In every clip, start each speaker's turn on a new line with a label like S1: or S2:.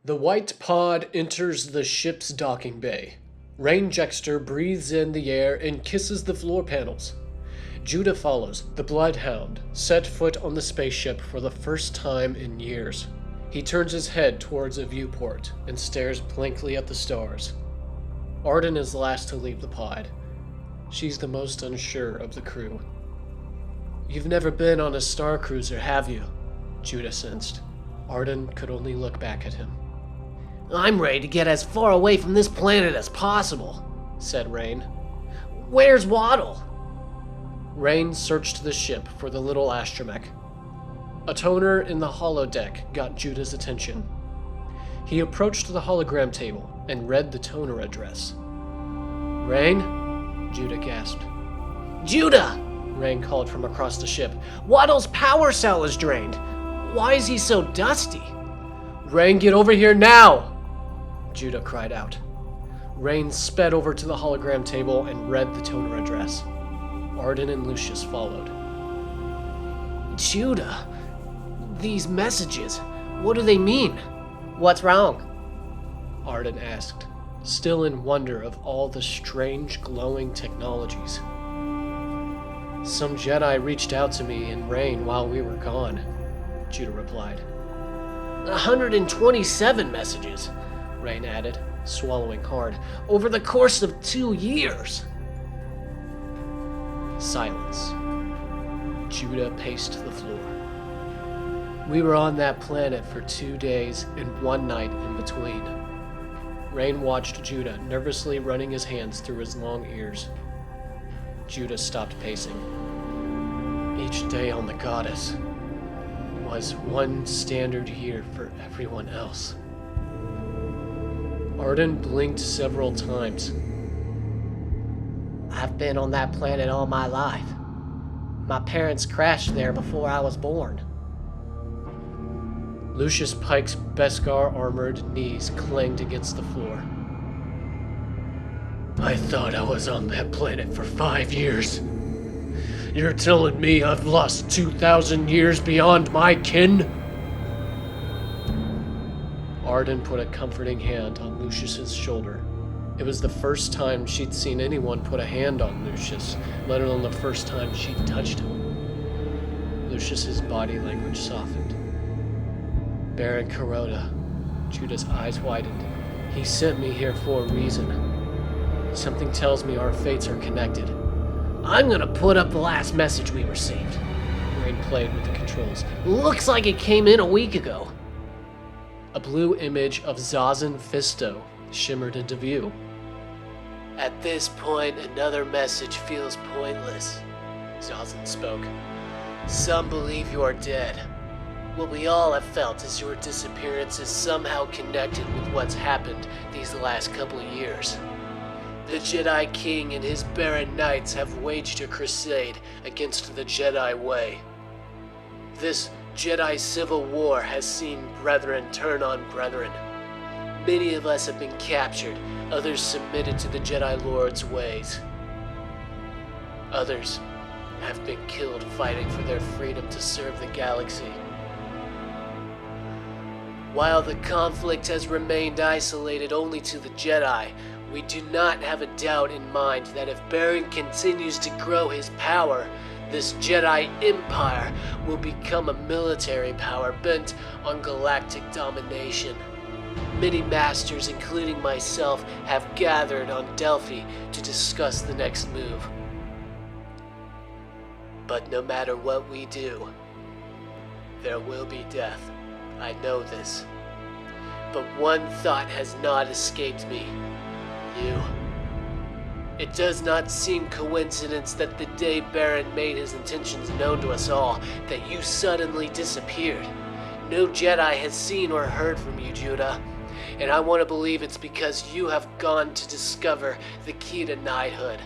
S1: The white pod enters the ship's docking bay. Rain Jexter breathes in the air and kisses the floor panels. Judah follows, the bloodhound, set foot on the spaceship for the first time in years. He turns his head towards a viewport and stares blankly at the stars. Arden is last to leave the pod. She's the most unsure of the crew. "You've never been on a star cruiser, have you?" Judah sensed. Arden could only look back at him.
S2: "I'm ready to get as far away from this planet as possible," said Rain. "Where's Waddle?"
S1: Rain searched the ship for the little astromech. A toner in the holodeck got Judah's attention. He approached the hologram table and read the toner address. "Rain?" Judah gasped.
S2: "Judah!"
S1: Rain called from across the ship.
S2: "Waddle's power cell is drained. Why is he so dusty?"
S1: "Rain, get over here now!" Judah cried out. Rain sped over to the hologram table and read the toner address. Arden and Lucius followed.
S2: "Judah, these messages, what do they mean? What's wrong?"
S1: Arden asked, still in wonder of all the strange glowing technologies. "Some Jedi reached out to me in Rain while we were gone," Judah replied.
S2: 127 messages, Rain added, swallowing hard, over the course of 2 years.
S1: Silence. Judah paced the floor. "We were on that planet for 2 days and 1 night in between." Rain watched Judah nervously running his hands through his long ears. Judah stopped pacing. "Each day on the Goddess was 1 standard year for everyone else." Arden blinked several times.
S2: "I've been on that planet all my life. My parents crashed there before I was born."
S1: Lucius Pike's Beskar-armored knees clanged against the floor. "I thought I was on that planet for 5 years. You're telling me I've lost 2,000 years beyond my kin?" Arden put a comforting hand on Lucius's shoulder. It was the first time she'd seen anyone put a hand on Lucius, let alone the first time she'd touched him. Lucius's body language softened. "Baron Kuroda," Judah's eyes widened. "He sent me here for a reason. Something tells me our fates are connected."
S2: "I'm gonna put up the last message we received."
S1: Rain played with the controls.
S2: "Looks like it came in a week ago."
S1: A blue image of Zazen Fisto shimmered into view.
S2: "At this point, another message feels pointless," Zazen spoke. "Some believe you are dead. What we all have felt is your disappearance is somehow connected with what's happened these last couple of years. The Jedi King and his Baron Knights have waged a crusade against the Jedi way. This Jedi civil war has seen brethren turn on brethren. Many of us have been captured, others submitted to the Jedi Lord's ways. Others have been killed fighting for their freedom to serve the galaxy. While the conflict has remained isolated only to the Jedi, we do not have a doubt in mind that if Baron continues to grow his power, this Jedi Empire will become a military power bent on galactic domination. Many masters, including myself, have gathered on Delphi to discuss the next move. But no matter what we do, there will be death. I know this. But one thought has not escaped me. You. It does not seem coincidence that the day Baron made his intentions known to us all, that you suddenly disappeared. No Jedi has seen or heard from you, Judah. And I want to believe it's because you have gone to discover the key to knighthood.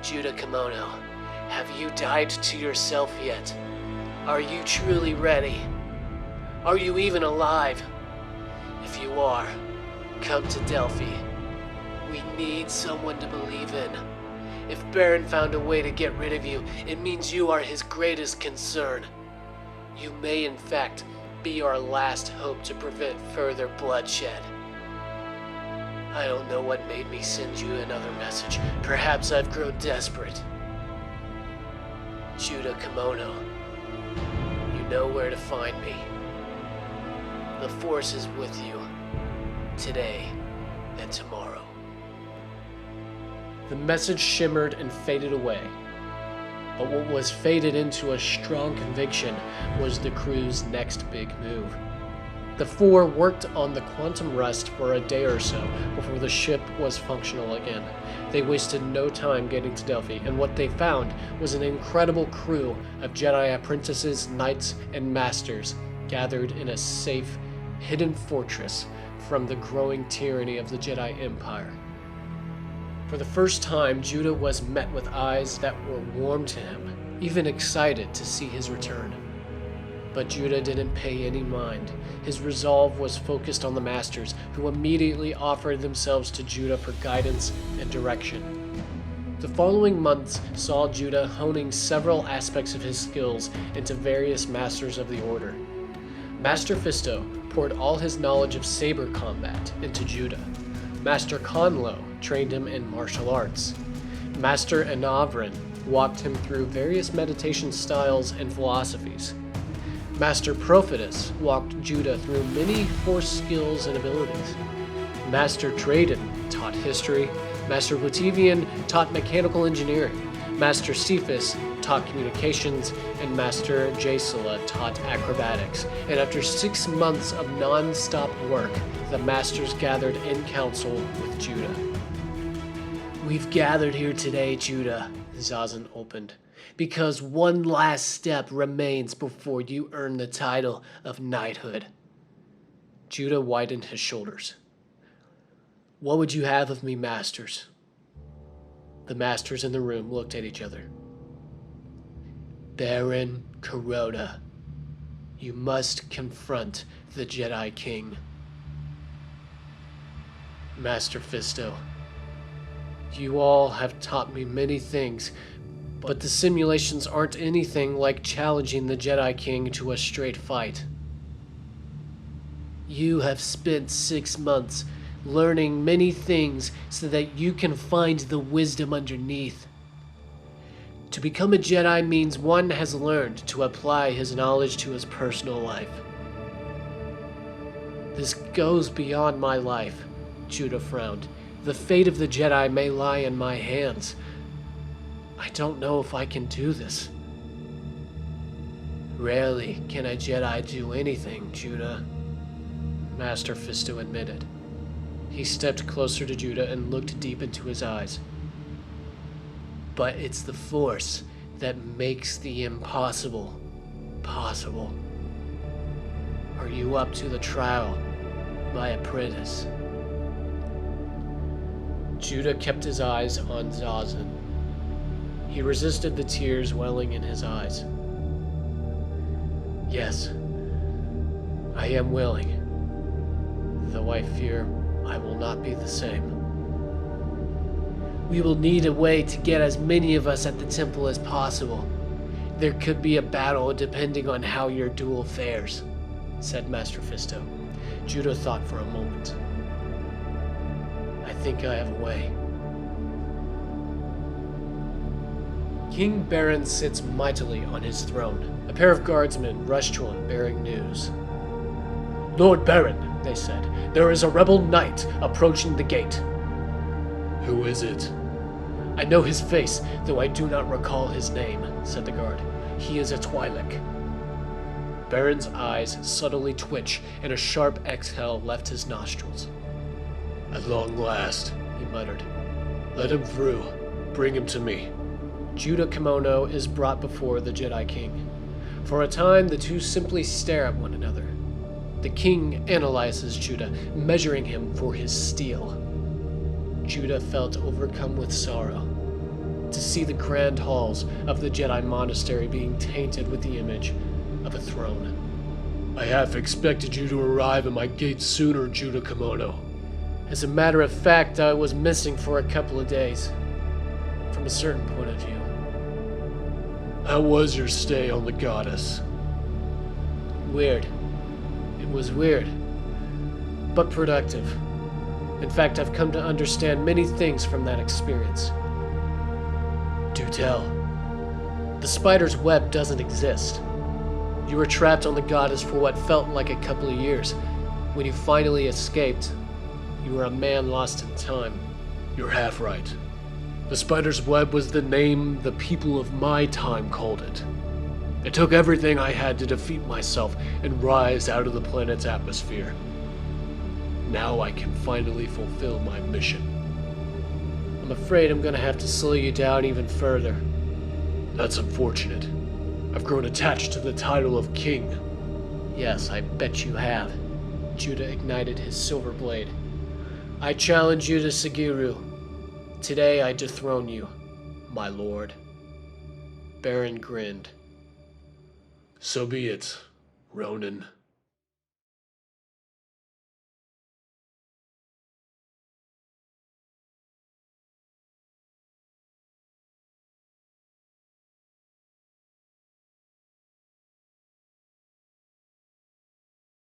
S2: Judah Kimono, have you died to yourself yet? Are you truly ready? Are you even alive? If you are, come to Delphi. We need someone to believe in. If Baron found a way to get rid of you, it means you are his greatest concern. You may, in fact, be our last hope to prevent further bloodshed. I don't know what made me send you another message. Perhaps I've grown desperate. Judah Kimono, you know where to find me. The Force is with you, today and tomorrow.
S1: The message shimmered and faded away. But what was faded into a strong conviction was the crew's next big move. The four worked on the quantum rust for a day or so before the ship was functional again. They wasted no time getting to Delphi, and what they found was an incredible crew of Jedi apprentices, knights, and masters gathered in a safe, hidden fortress from the growing tyranny of the Jedi Empire. For the first time, Judah was met with eyes that were warm to him, even excited to see his return. But Judah didn't pay any mind. His resolve was focused on the Masters, who immediately offered themselves to Judah for guidance and direction. The following months saw Judah honing several aspects of his skills into various Masters of the Order. Master Fisto poured all his knowledge of saber combat into Judah. Master Conlo trained him in martial arts. Master Anavrin walked him through various meditation styles and philosophies. Master Prophetess walked Judah through many Force skills and abilities. Master Drayden taught history. Master Lutivian taught mechanical engineering. Master Cephas taught communications, and Master Jasala taught acrobatics. And after 6 months of non-stop work, the Masters gathered in council with Judah. "We've gathered here today, Judah," Zazen opened, "because one last step remains before you earn the title of knighthood." Judah widened his shoulders. "What would you have of me, Masters?" The Masters in the room looked at each other. "Baron Kuroda, you must confront the Jedi King." "Master Fisto, you all have taught me many things, but the simulations aren't anything like challenging the Jedi King to a straight fight." "You have spent 6 months learning many things so that you can find the wisdom underneath. To become a Jedi means one has learned to apply his knowledge to his personal life." "This goes beyond my life," Judah frowned. "The fate of the Jedi may lie in my hands. I don't know if I can do this." "Rarely can a Jedi do anything, Judah," Master Fisto admitted. He stepped closer to Judah and looked deep into his eyes. "But it's the Force that makes the impossible possible. Are you up to the trial, my apprentice?" Judah kept his eyes on Zazen. He resisted the tears welling in his eyes. "Yes, I am willing, though I fear I will not be the same. We will need a way to get as many of us at the temple as possible. There could be a battle depending on how your duel fares," said Master Fisto. Judah thought for a moment. "I think I have a way." King Baron sits mightily on his throne. A pair of guardsmen rushed to him bearing news. "Lord Baron," they said, "there is a rebel knight approaching the gate." "Who is it?" "I know his face, though I do not recall his name," said the guard. "He is a Twi'lek." Baron's eyes subtly twitched, and a sharp exhale left his nostrils. "At long last," he muttered. "Let him through. Bring him to me." Judah Kimono is brought before the Jedi King. For a time, the two simply stare at one another. The king analyzes Judah, measuring him for his steel. Judah felt overcome with sorrow to see the grand halls of the Jedi monastery being tainted with the image of a throne. "I half expected you to arrive at my gate sooner, Judah Kimono." "As a matter of fact, I was missing for a couple of days, from a certain point of view." "How was your stay on the Goddess?"
S2: "Weird.
S1: was weird, but productive. In fact, I've come to understand many things from that experience. Do tell. The spider's web doesn't exist. You were trapped on the goddess for what felt like a couple of years. When you finally escaped, you were a man lost in time.
S3: You're half right. The spider's web was the name the people of my time called it. It took everything I had to defeat myself and rise out of the planet's atmosphere. Now I can finally fulfill my mission.
S1: I'm afraid I'm gonna have to slow you down even further.
S3: That's unfortunate. I've grown attached to the title of king.
S1: Yes, I bet you have. Judah ignited his silver blade. I challenge you to Sagiru. Today I dethrone you, my lord. Baron grinned.
S3: So be it, Ronin.